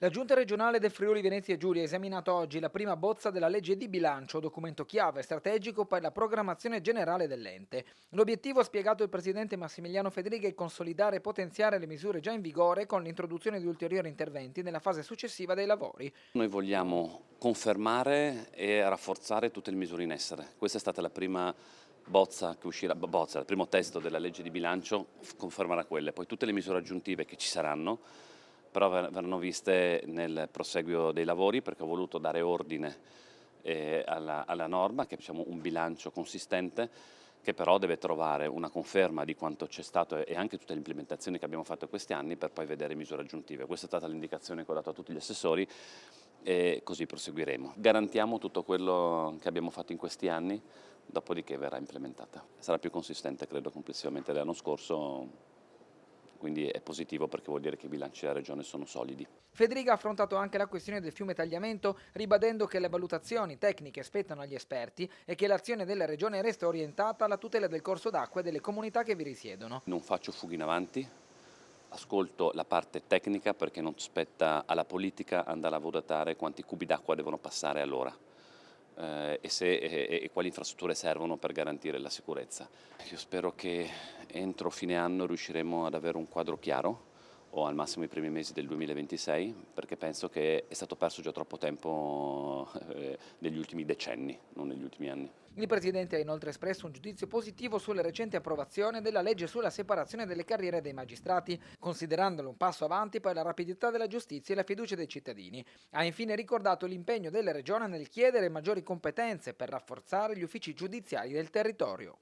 La Giunta regionale del Friuli Venezia Giulia ha esaminato oggi la prima bozza della legge di bilancio, documento chiave e strategico per la programmazione generale dell'ente. L'obiettivo, ha spiegato il presidente Massimiliano Federiga, è consolidare e potenziare le misure già in vigore con l'introduzione di ulteriori interventi nella fase successiva dei lavori. Noi vogliamo confermare e rafforzare tutte le misure in essere. Questa è stata la prima bozza che uscirà, il primo testo della legge di bilancio confermerà quelle, poi tutte le misure aggiuntive che ci saranno, però verranno viste nel proseguio dei lavori perché ho voluto dare ordine alla norma, che diciamo un bilancio consistente, che però deve trovare una conferma di quanto c'è stato e anche tutte le implementazioni che abbiamo fatto questi anni per poi vedere misure aggiuntive. Questa è stata l'indicazione che ho dato a tutti gli assessori e così proseguiremo. Garantiamo tutto quello che abbiamo fatto in questi anni, dopodiché verrà implementata. Sarà più consistente, credo, complessivamente dell'anno scorso, quindi è positivo perché vuol dire che i bilanci della Regione sono solidi. Federiga ha affrontato anche la questione del fiume Tagliamento, ribadendo che le valutazioni tecniche spettano agli esperti e che l'azione della regione resta orientata alla tutela del corso d'acqua e delle comunità che vi risiedono. Non faccio fughe in avanti, ascolto la parte tecnica perché non spetta alla politica andare a valutare quanti cubi d'acqua devono passare all'ora e quali infrastrutture servono per garantire la sicurezza. Io spero che entro fine anno riusciremo ad avere un quadro chiaro o al massimo i primi mesi del 2026, perché penso che è stato perso già troppo tempo negli ultimi decenni, non negli ultimi anni. Il presidente ha inoltre espresso un giudizio positivo sulla recente approvazione della legge sulla separazione delle carriere dei magistrati, considerandolo un passo avanti per la rapidità della giustizia e la fiducia dei cittadini. Ha infine ricordato l'impegno della regione nel chiedere maggiori competenze per rafforzare gli uffici giudiziari del territorio.